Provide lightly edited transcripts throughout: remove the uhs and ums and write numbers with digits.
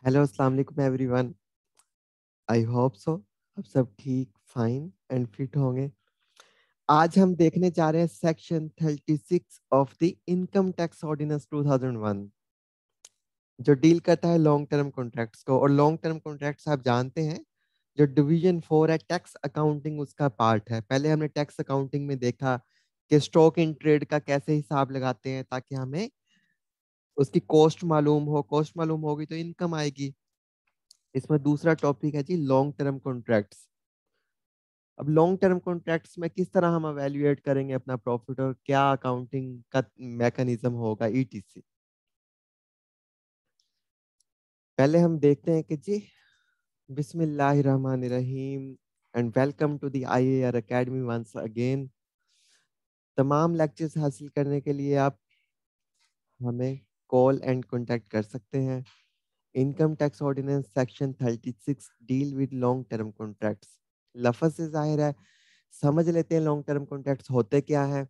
Hello अस्सलाम वालेकुम everyone. I hope so आप सब ठीक फाइन एंड फिट होंगे। आज हम देखने जा रहे हैं section 36 of the income tax ordinance 2001 जो डील करता है लॉन्ग टर्म कॉन्ट्रैक्ट्स को। और लॉन्ग टर्म कॉन्ट्रैक्ट्स आप जानते हैं जो डिवीजन 4 है टैक्स अकाउंटिंग उसका पार्ट है। पहले हमने टैक्स अकाउंटिंग में देखा कि स्टॉक इन ट्रेड का कैसे हिसाब लगाते हैं ताकि हमें उसकी कॉस्ट मालूम हो, कॉस्ट मालूम होगी तो इनकम आएगी। इसमें दूसरा टॉपिक है जी लॉन्ग टर्म कॉन्ट्रैक्ट्स। अब लॉन्ग टर्म कॉन्ट्रैक्ट्स में किस तरह हम एवेल्युएट करेंगे अपना प्रॉफिट और क्या अकाउंटिंग का मैकेनिज्म होगा ईटीसी। पहले हम देखते हैं कि जी बिस्मिल्लाहिर्रहमानिर्रहीम and welcome to the IAR academy once again. तमाम लेक्चर्स हासिल करने के लिए आप हमें कॉल एंड कांटेक्ट कर सकते हैं। Income tax ordinance section 36 deal with long term contracts. लफ्ज से जाहिर है, समझ लेते हैं लॉन्ग टर्म कॉन्ट्रैक्ट्स होते क्या है।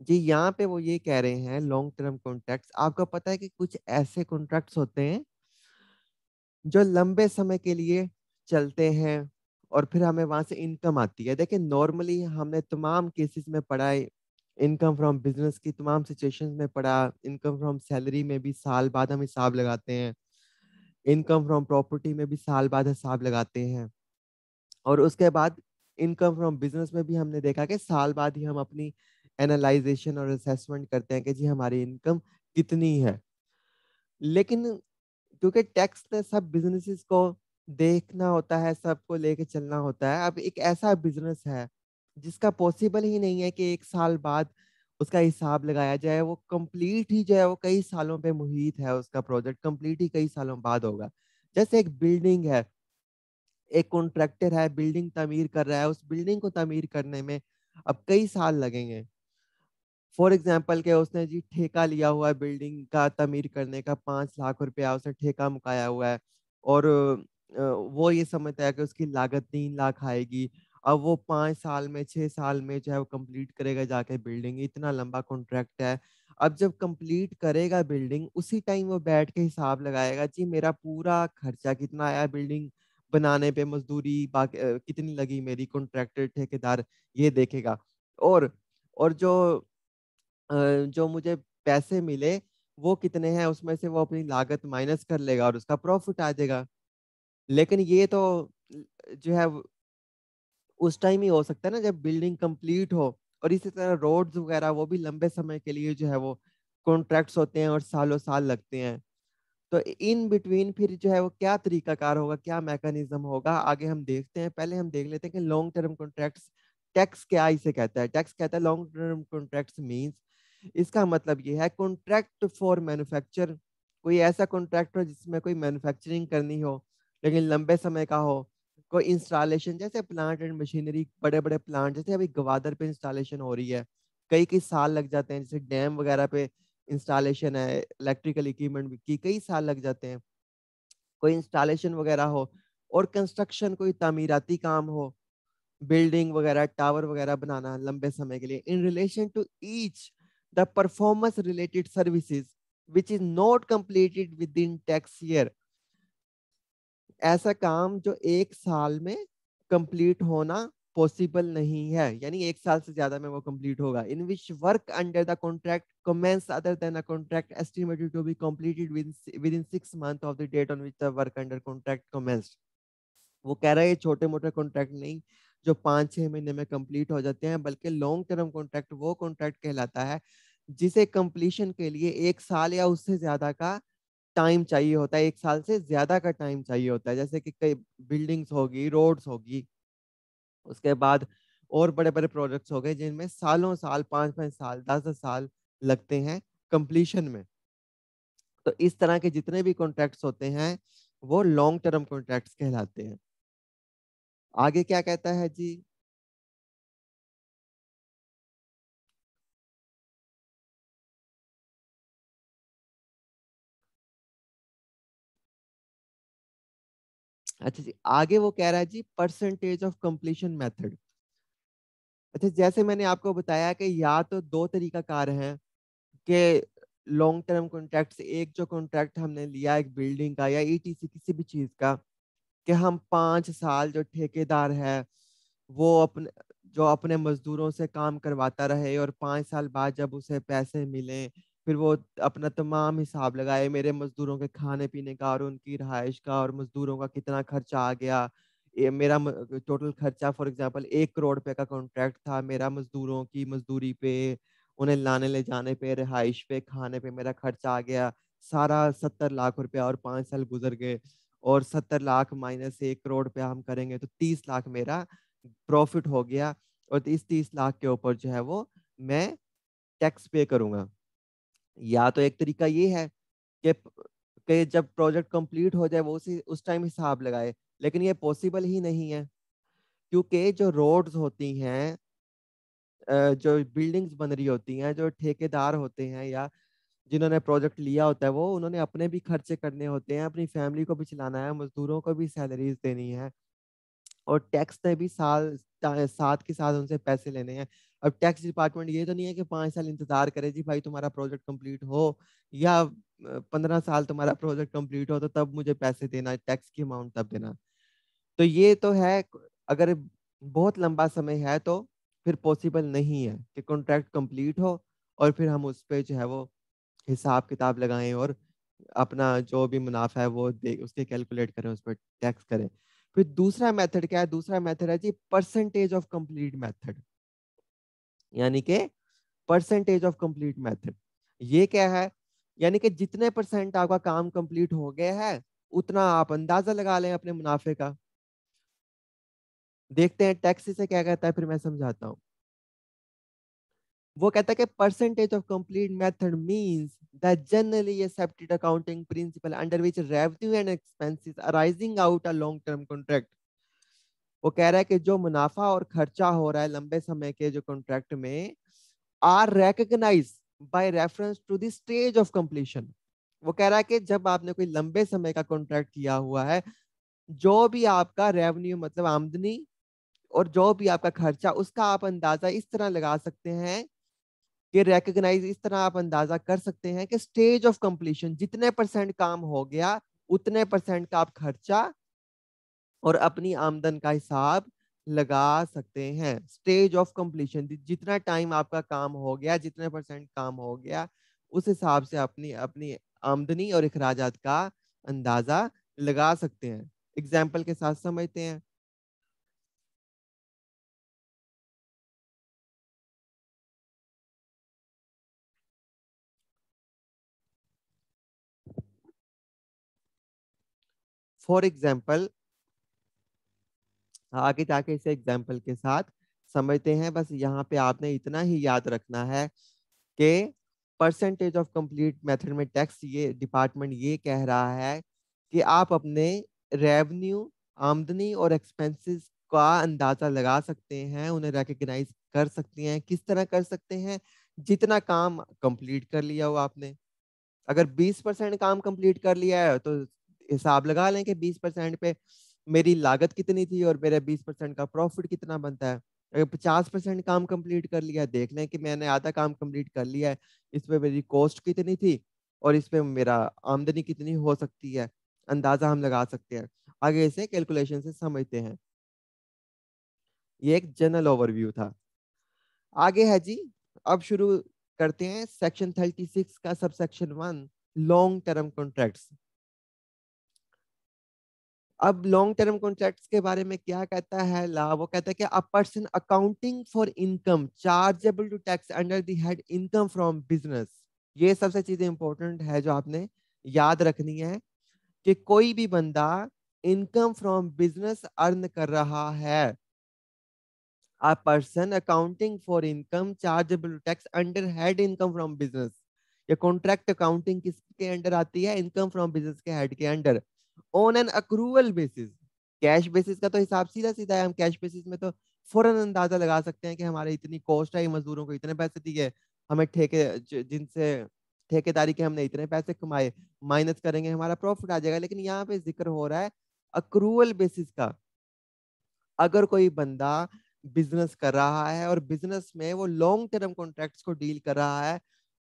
जी यहाँ पे वो ये कह रहे हैं लॉन्ग टर्म कॉन्ट्रैक्ट्स, आपको पता है कि कुछ ऐसे कॉन्ट्रैक्ट्स होते हैं जो लंबे समय के लिए चलते हैं और फिर हमें वहां से इनकम आती है। देखिए नॉर्मली हमने तमाम केसेस में पढ़ा है, इनकम फ्रॉम बिजनेस की तमाम सिचुएशंस में पढ़ा, इनकम फ्रॉम सैलरी में भी साल बाद हम हिसाब लगाते हैं, इनकम फ्रॉम प्रॉपर्टी में भी साल बाद हिसाब लगाते हैं, और उसके बाद इनकम फ्रॉम बिजनेस में भी हमने देखा कि साल बाद ही हम अपनी एनालाइजेशन और असेसमेंट करते हैं कि जी हमारी इनकम कितनी है। लेकिन क्योंकि टैक्स ने सब बिजनेसेस को देखना होता है, सबको लेके चलना होता है। अब एक ऐसा बिजनेस है जिसका पॉसिबल ही नहीं है कि एक साल बाद उसका हिसाब लगाया जाए, वो कंप्लीट ही जो है वो कई सालों पे मुहित है, उसका प्रोजेक्ट कंप्लीट ही कई सालों बाद होगा। जैसे एक बिल्डिंग है, एक कॉन्ट्रैक्टर है बिल्डिंग तामीर कर रहा है, उस बिल्डिंग को तामीर करने में अब कई साल लगेंगे। फॉर एग्जाम्पल के उसने जी ठेका लिया हुआ है बिल्डिंग का तामीर करने का, 5 लाख रुपया उसने ठेका मुकाया हुआ है, और वो ये समझता है कि उसकी लागत 3 लाख आएगी। अब वो 5 साल में 6 साल में जो है वो कंप्लीट करेगा जाके बिल्डिंग, इतना लंबा कॉन्ट्रैक्ट है। अब जब कंप्लीट करेगा बिल्डिंग उसी टाइम वो बैठ के हिसाब लगाएगा जी मेरा पूरा खर्चा कितना आया बिल्डिंग बनाने पे, मजदूरी बाकी कितनी लगी मेरी, कॉन्ट्रैक्टर ठेकेदार ये देखेगा। और और जो मुझे पैसे मिले वो कितने हैं उसमें से वो अपनी लागत माइनस कर लेगा और उसका प्रॉफिट आ जाएगा। लेकिन ये तो जो है उस टाइम ही हो सकता है ना जब बिल्डिंग कंप्लीट हो। और इसी तरह रोड्स वगैरह वो भी लंबे समय के लिए जो है वो कॉन्ट्रैक्ट्स होते हैं और सालों साल लगते हैं। तो इन बिटवीन फिर जो है वो क्या तरीकाकार होगा, क्या मैकेनिज्म होगा, आगे हम देखते हैं। पहले हम देख लेते हैं कि लॉन्ग टर्म कॉन्ट्रैक्ट्स टैक्स क्या इसे कहता है। टैक्स कहता है लॉन्ग टर्म कॉन्ट्रैक्ट्स मींस, इसका मतलब ये है कॉन्ट्रैक्ट फॉर मैन्युफैक्चर। कोई ऐसा कॉन्ट्रैक्ट हो जिसमें कोई मैन्युफैक्चरिंग करनी हो लेकिन लंबे समय का हो। कोई इंस्टॉलेशन जैसे प्लांट एंड मशीनरी, बड़े बड़े प्लांट जैसे अभी गवादर पे इंस्टॉलेशन हो रही है, कई कई साल लग जाते हैं। जैसे डैम वगैरह पे इंस्टॉलेशन है इलेक्ट्रिकल इक्विपमेंट की, कई साल लग जाते हैं। कोई इंस्टॉलेशन वगैरह हो और कंस्ट्रक्शन कोई तामीराती काम हो, बिल्डिंग वगैरह टावर वगैरह बनाना लंबे समय के लिए, in relation to each the performance related services which is not completed within tax year. ऐसा काम जो एक साल में कंप्लीट होना पॉसिबल नहीं है, यानी एक साल से ज्यादा में वो कंप्लीट होगा। In which work under the contract commence other than a contract estimated to be completed within 6 months of the date on which the work under contract commenced. वो कह रहा है ये छोटे मोटे कॉन्ट्रैक्ट नहीं जो 5-6 महीने में कंप्लीट हो जाते हैं, बल्कि लॉन्ग टर्म कॉन्ट्रैक्ट वो कॉन्ट्रैक्ट कहलाता है जिसे कंप्लीशन के लिए एक साल या उससे ज्यादा का टाइम चाहिए होता है, एक साल से ज्यादा का टाइम चाहिए होता है। जैसे कि कई बिल्डिंग्स होगी, रोड्स होगी, उसके बाद और बड़े बड़े प्रोजेक्ट्स हो गए जिनमें सालों साल, 5-5 साल, 10-10 साल लगते हैं कंप्लीशन में। तो इस तरह के जितने भी कॉन्ट्रैक्ट्स होते हैं वो लॉन्ग टर्म कॉन्ट्रैक्ट्स कहलाते हैं। आगे क्या कहता है जी, अच्छा जी आगे वो कह रहा है जी परसेंटेज ऑफ कंप्लीशन मेथड। अच्छा जैसे मैंने आपको बताया कि या तो दो तरीका कार हैं कि लॉन्ग टर्म कॉन्ट्रैक्ट से एक जो कॉन्ट्रैक्ट हमने लिया एक बिल्डिंग का या ईटीसी किसी भी चीज का, कि हम 5 साल जो ठेकेदार है वो अपने मजदूरों से काम करवाता रहे, और 5 साल बाद जब उसे पैसे मिले फिर वो अपना तमाम हिसाब लगाए मेरे मजदूरों के खाने पीने का और उनकी रिहाइश का और मजदूरों का कितना खर्चा आ गया। मेरा टोटल खर्चा फॉर एग्जांपल 1 करोड़ रुपए का कॉन्ट्रैक्ट था, मेरा मजदूरों की मजदूरी पे, उन्हें लाने ले जाने पे, रिहाइश पे, खाने पे मेरा खर्चा आ गया सारा 70 लाख रुपया, और 5 साल गुजर गए, और 70 लाख माइनस 1 करोड़ रुपया हम करेंगे तो 30 लाख मेरा प्रॉफिट हो गया। और इस 30 लाख के ऊपर जो है वो मैं टैक्स पे करूंगा। या तो एक तरीका ये है कि जब प्रोजेक्ट कंप्लीट हो जाए वो उस टाइम हिसाब लगाए, लेकिन ये पॉसिबल ही नहीं है, क्योंकि जो रोड्स होती हैं, जो बिल्डिंग्स बन रही होती हैं, जो ठेकेदार होते हैं या जिन्होंने प्रोजेक्ट लिया होता है, वो उन्होंने अपने भी खर्चे करने होते हैं, अपनी फैमिली को भी चलाना है, मजदूरों को भी सैलरीज देनी है, और टैक्स ने भी साथ के साथ उनसे पैसे लेने हैं। अब टैक्स डिपार्टमेंट ये तो नहीं है कि 5 साल इंतजार करे जी भाई तुम्हारा प्रोजेक्ट कंप्लीट हो, या 15 साल तुम्हारा प्रोजेक्ट कंप्लीट हो तो तब मुझे पैसे देना, टैक्स की अमाउंट तब देना। तो ये तो है, अगर बहुत लंबा समय है तो फिर पॉसिबल नहीं है कि कॉन्ट्रैक्ट कंप्लीट हो और फिर हम उस पे जो है वो हिसाब किताब लगाएं और अपना जो भी मुनाफा है वो दे उसके कैलकुलेट करें, उस पर टैक्स करें। फिर दूसरा मेथड क्या है? दूसरा मेथड है जी परसेंटेज ऑफ कंप्लीट मेथड, यानी कि परसेंटेज ऑफ कंप्लीट मेथड। ये क्या है? यानी कि जितने परसेंट आपका काम कंप्लीट हो गया है उतना आप अंदाजा लगा लें अपने मुनाफे का। देखते हैं टैक्स से क्या कहता है, फिर मैं समझाता हूँ। वो कहता है कि percentage of complete method means the generally accepted accounting principle under which revenue and expenses arising out a long term contract. वो कह रहा है कि जो मुनाफा और खर्चा हो रहा है लंबे समय के जो कॉन्ट्रैक्ट में are recognised by reference to the stage of completion. वो कह रहा है कि जब आपने कोई लंबे समय का कॉन्ट्रैक्ट किया हुआ है, जो भी आपका रेवेन्यू मतलब आमदनी और जो भी आपका खर्चा, उसका आप अंदाजा इस तरह लगा सकते हैं कि रिकॉग्नाइज इस तरह आप अंदाजा कर सकते हैं कि स्टेज ऑफ कंप्लीशन जितने परसेंट काम हो गया उतने परसेंट का आप खर्चा और अपनी आमदन का हिसाब लगा सकते हैं। स्टेज ऑफ कंप्लीशन जितना टाइम आपका काम हो गया, जितने परसेंट काम हो गया, उस हिसाब से अपनी अपनी आमदनी और अखराजात का अंदाजा लगा सकते हैं। एग्जाम्पल के साथ समझते हैं। फॉर एग्जाम्पल, आगे जाके इसे एग्जाम्पल के साथ समझते हैं। बस यहाँ पे आपने इतना ही याद रखना है कि परसेंटेज ऑफ कंप्लीट मेथड में टैक्स ये डिपार्टमेंट ये कह रहा है कि आप अपने रेवेन्यू, आमदनी और एक्सपेंसेस का अंदाजा लगा सकते हैं, उन्हें रिकग्नाइज कर सकते हैं। किस तरह कर सकते हैं? जितना काम कंप्लीट कर लिया हो आपने। अगर 20% काम कंप्लीट कर लिया है तो हिसाब लगा लें कि 20% पे मेरी लागत कितनी थी और मेरे 20% का प्रॉफिट कितना बनता है। अगर 50% काम कंप्लीट कर लिया, देख लें कि मैंने आधा काम कंप्लीट कर लिया है, इस पे मेरी कॉस्ट कितनी थी और इस पे मेरा आमदनी कितनी हो सकती है, अंदाजा हम लगा सकते हैं। आगे इसे कैलकुलेशन से समझते हैं। ये एक जनरल ओवरव्यू था। आगे है जी, अब शुरू करते हैं सेक्शन 36 का sub section 1, long term contracts. अब लॉन्ग टर्म कॉन्ट्रैक्ट्स के बारे में क्या कहता है ला? वो कहता है कि a person accounting for income chargeable to tax under the head income from business. ये सबसे चीजें इंपॉर्टेंट है जो आपने याद रखनी है, कि कोई भी बंदा इनकम फ्रॉम बिजनेस अर्न कर रहा है। A person accounting for income chargeable to tax under head income from business। ये कॉन्ट्रैक्ट अकाउंटिंग किसके अंडर आती है? इनकम फ्रॉम बिजनेस के हेड के under. On an accrual basis, cash basis का तो हिसाब सीधा सीधा है। हम कैश बेसिस में तो फौरन अंदाजा लगा सकते हैं कि हमारे इतनी कॉस्ट है, मजदूरों को इतने पैसे दिए, हमें जिनसे ठेकेदारी के हमने इतने पैसे कमाए, माइनस करेंगे हमारा प्रॉफिट आ जाएगा। लेकिन यहाँ पे जिक्र हो रहा है अक्रूवल बेसिस का। अगर कोई बंदा बिजनेस कर रहा है और बिजनेस में वो लॉन्ग टर्म कॉन्ट्रैक्ट्स को डील कर रहा है,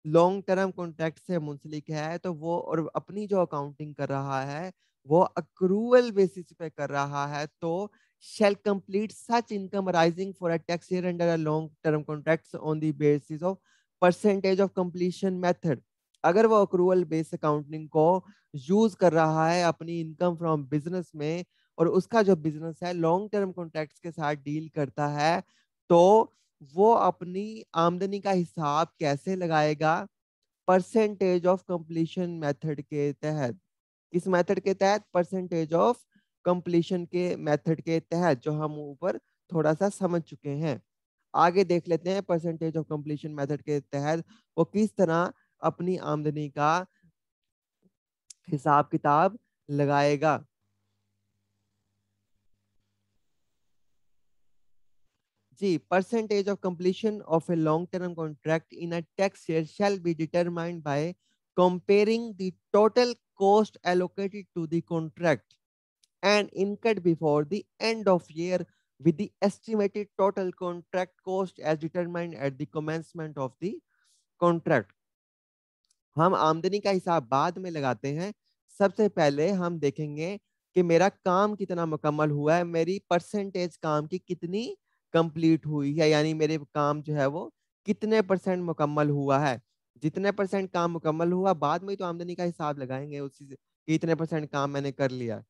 लॉन्ग टर्म कॉन्ट्रैक्ट से मुंसलिक है, तो वो और अपनी जो अकाउंटिंग कर रहा है वो अक्रूवल बेसिस पे कर रहा है, तो shall complete such income arising for a tax year under a long term contracts on the basis of percentage of completion method। अगर वो अक्रूवल बेस अकाउंटिंग को यूज कर रहा है अपनी इनकम फ्रॉम बिजनेस में, और उसका जो बिजनेस है लॉन्ग टर्म कॉन्ट्रैक्ट्स के साथ डील करता है, तो वो अपनी आमदनी का हिसाब कैसे लगाएगा? परसेंटेज ऑफ कंप्लीशन मेथड के तहत। किस मेथड के तहत? परसेंटेज ऑफ कंप्लीशन के मेथड के तहत, जो हम ऊपर थोड़ा सा समझ चुके हैं। आगे देख लेते हैं परसेंटेज ऑफ कंप्लीशन मेथड के तहत वो किस तरह अपनी आमदनी का हिसाब किताब लगाएगा। जी, percentage of completion of a long-term contract in a tax year shall be determined by comparing the total cost allocated to the contract and incurred before the end of year with the estimated total contract cost as determined at the commencement of the contract। हम आमदनी का हिसाब बाद में लगाते हैं। सबसे पहले हम देखेंगे कि मेरा काम कितना मुकम्मल हुआ है, मेरी परसेंटेज काम की कितनी कंप्लीट हुई है, यानी मेरे काम जो है वो कितने परसेंट मुकम्मल हुआ है। जितने परसेंट काम मुकम्मल हुआ, बाद में तो आमदनी का हिसाब लगाएंगे उसी से कि इतने परसेंट काम मैंने कर लिया।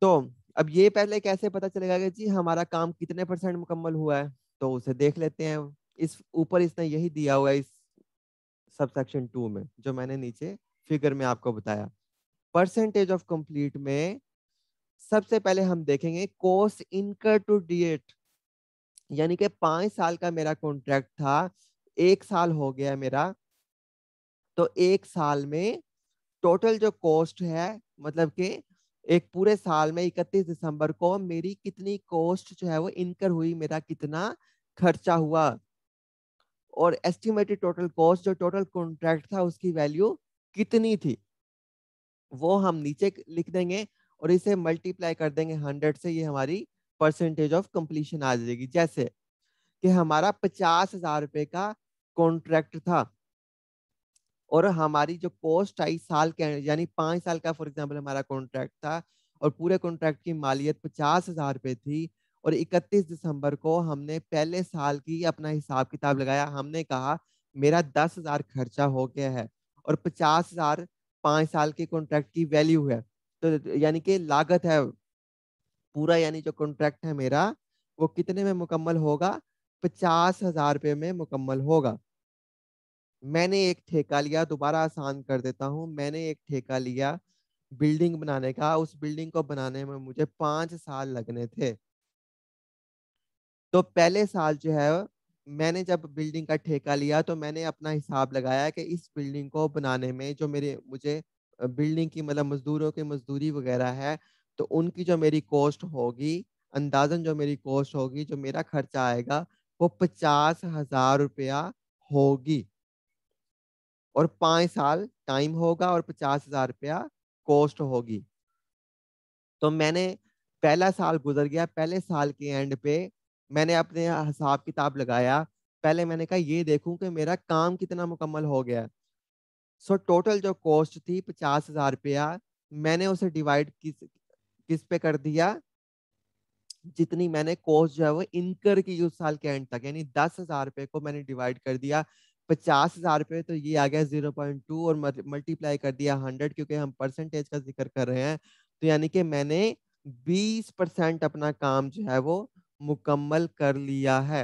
तो अब ये पहले कैसे पता चलेगा कि जी हमारा काम कितने परसेंट मुकम्मल हुआ है? तो उसे देख लेते हैं। इस ऊपर इसने यही दिया हुआ है इस सबसेक्शन 2 में, जो मैंने नीचे फिगर में आपको बताया। परसेंटेज ऑफ कंप्लीट में सबसे पहले हम देखेंगे कॉस्ट इनकर टू डेट, यानी कि 5 साल का मेरा कॉन्ट्रैक्ट था, 1 साल हो गया मेरा, तो 1 साल में टोटल जो कॉस्ट है, मतलब कि एक पूरे साल में 31 दिसंबर को मेरी कितनी कॉस्ट जो है वो इनकर हुई, मेरा कितना खर्चा हुआ, और एस्टिमेटेड टोटल कॉस्ट जो टोटल कॉन्ट्रैक्ट था उसकी वैल्यू कितनी थी, वो हम नीचे लिख देंगे और इसे मल्टीप्लाई कर देंगे 100 से। ये हमारी परसेंटेज ऑफ कंप्लीशन आ जाएगी। जैसे कि हमारा 50,000 रुपए का कॉन्ट्रैक्ट था और हमारी जो कॉस्ट आई साल के, यानी 5 साल का फॉर एग्जाम्पल हमारा कॉन्ट्रैक्ट था और पूरे कॉन्ट्रैक्ट की मालियत 50,000 रुपए थी, और 31 दिसंबर को हमने पहले साल की अपना हिसाब किताब लगाया। हमने कहा मेरा 10,000 खर्चा हो गया है और 50,000 5 साल के कॉन्ट्रैक्ट की वैल्यू है, तो यानी कि लागत है पूरा, यानी जो कॉन्ट्रैक्ट है मेरा वो कितने में मुकम्मल होगा? 50,000 रुपये में मुकम्मल होगा। मैंने एक ठेका लिया, दोबारा आसान कर देता हूँ, मैंने एक ठेका लिया बिल्डिंग बनाने का। उस बिल्डिंग को बनाने में मुझे 5 साल लगने थे। तो पहले साल जो है मैंने जब बिल्डिंग का ठेका लिया तो मैंने अपना हिसाब लगाया कि इस बिल्डिंग को बनाने में जो मेरे मुझे बिल्डिंग की मतलब मजदूरों की मजदूरी वगैरह है, तो उनकी जो मेरी कॉस्ट होगी, अंदाजन जो मेरी कॉस्ट होगी, जो मेरा खर्चा आएगा वो 50,000 रुपया होगी, और 5 साल टाइम होगा और 50,000 रुपया कॉस्ट होगी। तो मैंने पहला साल गुजर गया, पहले साल के एंड पे मैंने अपने हिसाब किताब लगाया। पहले मैंने कहा ये देखूं कि मेरा काम कितना मुकम्मल हो गया। सो टोटल जो कॉस्ट थी 50,000 रुपया, मैंने उसे डिवाइड किस किस पे कर दिया, जितनी मैंने कॉस्ट जो है वो इनकर की उस साल के एंड तक, यानी 10,000 रुपए को मैंने डिवाइड कर दिया 50,000 रुपए, तो ये आ गया 0.2, और मल्टीप्लाई कर दिया 100, क्योंकि हम परसेंटेज का जिक्र कर रहे हैं। तो यानी कि मैंने 20% अपना काम जो है वो मुकम्मल कर लिया है।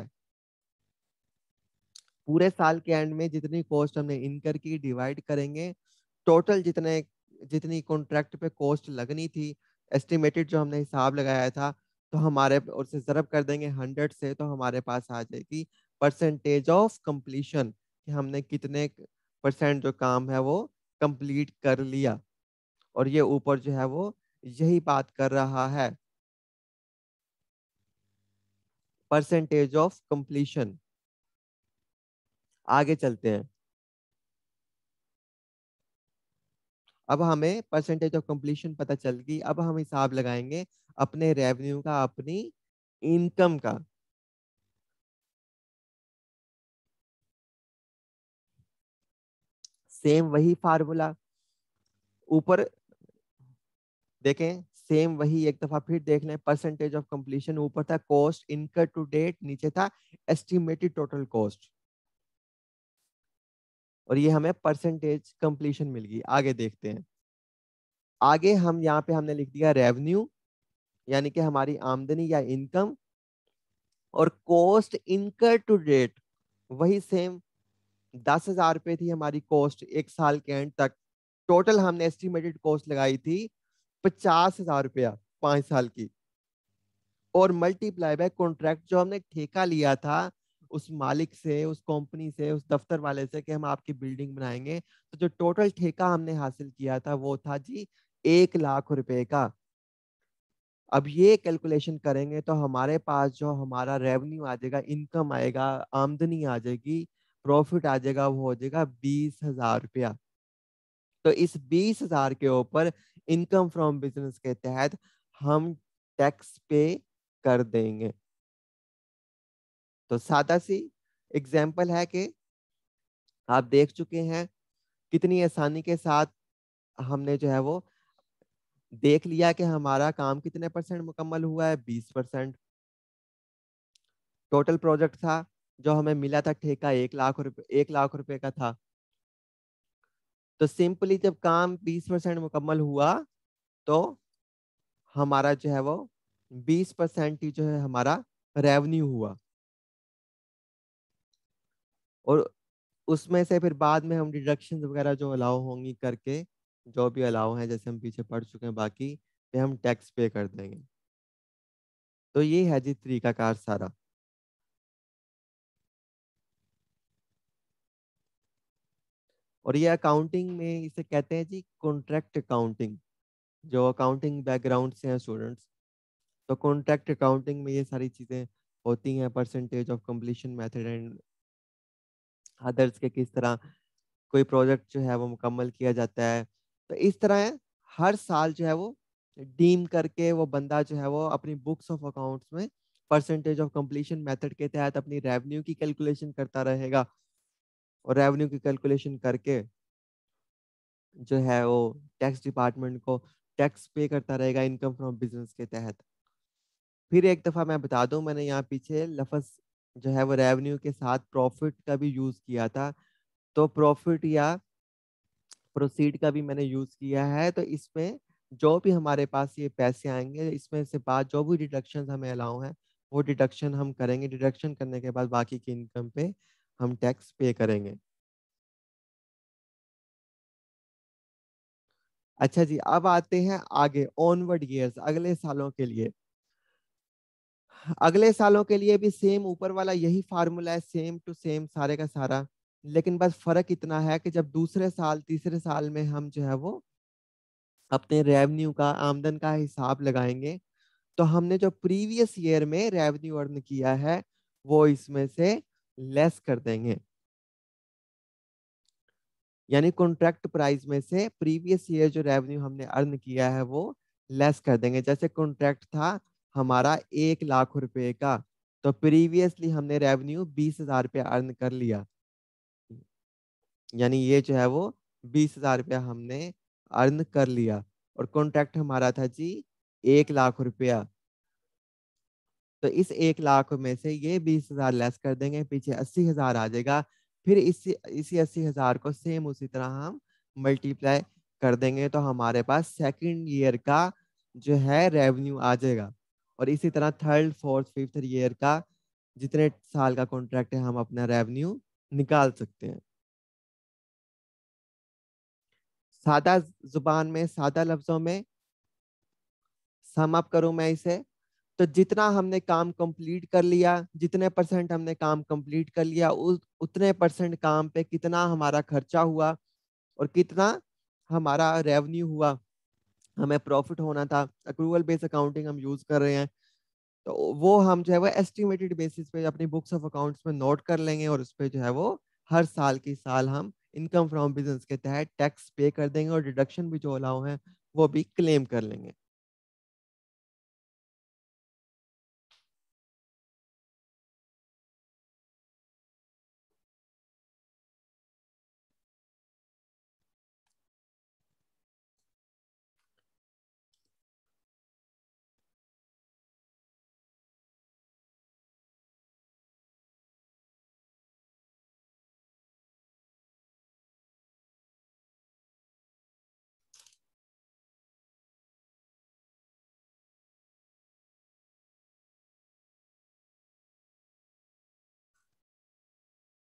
पूरे साल के एंड में जितनी कॉस्ट हमने इनकर की डिवाइड करेंगे टोटल जितने जितनी कॉन्ट्रैक्ट पे कॉस्ट लगनी थी, एस्टिमेटेड जो हमने हिसाब लगाया था, तो हमारे और से ज़रब कर देंगे 100 से, तो हमारे पास आ जाएगी परसेंटेज ऑफ कंप्लीशन, कि हमने कितने परसेंट जो काम है वो कंप्लीट कर लिया। और ये ऊपर जो है वो यही बात कर रहा है, परसेंटेज ऑफ कंप्लीशन। आगे चलते हैं। अब हमें परसेंटेज ऑफ कंप्लीशन पता चल गई। अब हम हिसाब लगाएंगे अपने रेवेन्यू का, अपनी इनकम का। सेम वही फार्मूला, ऊपर देखें, सेम वही एक दफा फिर देख लें। परसेंटेज ऑफ कंप्लीशन ऊपर था कॉस्ट इनकर टू डेट, नीचे था एस्टिमेटेड टोटल कॉस्ट, और ये हमें परसेंटेज कंप्लीशन मिल गई। आगे देखते हैं। आगे हम यहाँ पे हमने लिख दिया रेवेन्यू, यानी कि हमारी आमदनी या इनकम, और कॉस्ट इनकर टू डेट वही सेम, 10,000 रुपए थी हमारी कॉस्ट एक साल के एंड तक। टोटल हमने एस्टिमेटेड कॉस्ट लगाई थी 50,000 रुपया 5 साल की, और मल्टीप्लाई बाय कॉन्ट्रैक्ट जो हमने ठेका लिया था उस मालिक से, उस कंपनी से, उस दफ्तर वाले से कि हम आपकी बिल्डिंग बनाएंगे, तो जो टोटल ठेका हमने हासिल किया था वो था जी 1 लाख रुपए का। अब ये कैलकुलेशन करेंगे तो हमारे पास जो हमारा रेवेन्यू आ जाएगा, इनकम आएगा, आमदनी आ जाएगी, प्रॉफिट आ जाएगा, वो हो जाएगा 20,000 रुपया। तो इस 20,000 के ऊपर इनकम फ्रॉम बिजनेस के तहत हम टैक्स पे कर देंगे। तो सादा सी एग्जाम्पल है कि आप देख चुके हैं कितनी आसानी के साथ हमने जो है वो देख लिया कि हमारा काम कितने परसेंट मुकम्मल हुआ है, 20%। टोटल प्रोजेक्ट था जो हमें मिला था ठेका 1 लाख रुपए, 1 लाख रुपए का था। तो सिंपली जब काम 20% मुकम्मल हुआ तो हमारा जो है वो 20% ही जो है हमारा रेवेन्यू हुआ, और उसमें से फिर बाद में हम डिडक्शन वगैरह जो अलाउ होंगी करके, जो भी अलाउ है जैसे हम पीछे पढ़ चुके हैं बाकी, पे हम टैक्स पे कर देंगे। तो ये है जी तरीकाकार सारा। और ये अकाउंटिंग में इसे कहते हैं जी कॉन्ट्रैक्ट अकाउंटिंग। जो अकाउंटिंग बैकग्राउंड से हैं स्टूडेंट्स, तो कॉन्ट्रैक्ट अकाउंटिंग में ये सारी चीजें होती हैं, percentage of completion method and others के किस तरह कोई प्रोजेक्ट जो है वो मुकम्मल किया जाता है। तो इस तरह हर साल जो है वो डीम करके वो बंदा जो है वो अपनी बुक्स ऑफ अकाउंट्स में परसेंटेज ऑफ कंप्लीशन मेथड के तहत अपनी रेवेन्यू की कैलकुलेशन करता रहेगा, और रेवेन्यू की कैलकुलेशन करके जो है वो टैक्स डिपार्टमेंट को टैक्स पे करता रहेगा इनकम फ्रॉम बिजनेस के तहत। फिर एक दफा मैं बता दूं, मैंने यहाँ पीछे लफ्ज जो है वो रेवेन्यू के साथ प्रॉफिट का भी यूज किया था, तो प्रॉफिट या प्रोसीड का भी मैंने यूज किया है। तो इसमें जो भी हमारे पास ये पैसे आएंगे, इसमें से बाद जो भी डिडक्शन हमें अलाउ है वो डिडक्शन हम करेंगे। डिडक्शन करने के बाद बाकी की इनकम पे हम टैक्स पे करेंगे। अच्छा जी, अब आते हैं आगे ऑनवर्ड ईयर्स, अगले सालों के लिए। अगले सालों के लिए भी सेम ऊपर वाला यही फार्मूला है, सेम टू सेम सारे का सारा, लेकिन बस फर्क इतना है कि जब दूसरे साल तीसरे साल में हम जो है वो अपने रेवेन्यू का, आमदन का हिसाब लगाएंगे, तो हमने जो प्रीवियस ईयर में रेवेन्यू अर्न किया है वो इसमें से लेस कर देंगे। यानी कॉन्ट्रैक्ट प्राइस में से प्रीवियस ईयर जो रेवेन्यू हमने अर्न किया है वो लेस कर देंगे। जैसे कॉन्ट्रैक्ट था हमारा 1 लाख रुपए का, तो प्रीवियसली हमने रेवेन्यू 20,000 रुपया अर्न कर लिया, यानी ये जो है वो 20,000 रुपया हमने अर्न कर लिया, और कॉन्ट्रैक्ट हमारा था जी 1 लाख रुपया। तो इस 1 लाख में से ये 20,000 लेस कर देंगे, पीछे 80,000 आ जाएगा। फिर इसी 80,000 को सेम उसी तरह हम मल्टीप्लाई कर देंगे, तो हमारे पास सेकंड ईयर का जो है रेवेन्यू आ जाएगा। और इसी तरह थर्ड फोर्थ फिफ्थ ईयर का जितने साल का कॉन्ट्रैक्ट है हम अपना रेवेन्यू निकाल सकते हैं। सादा जुबान में, सादा लफ्जों में सम अप करूं मैं इसे, तो जितना हमने काम कंप्लीट कर लिया, जितने परसेंट हमने काम कंप्लीट कर लिया, उतने परसेंट काम पे कितना हमारा खर्चा हुआ और कितना हमारा रेवेन्यू हुआ, हमें प्रॉफिट होना था। अक्रूवल बेस अकाउंटिंग हम यूज कर रहे हैं, तो वो हम जो है वो एस्टिमेटेड बेसिस पे अपनी बुक्स ऑफ अकाउंट्स में नोट कर लेंगे, और उस पे जो है वो हर साल की साल हम इनकम फ्रॉम बिजनेस के तहत टैक्स पे कर देंगे, और डिडक्शन भी जो अलाउ है वो भी क्लेम कर लेंगे।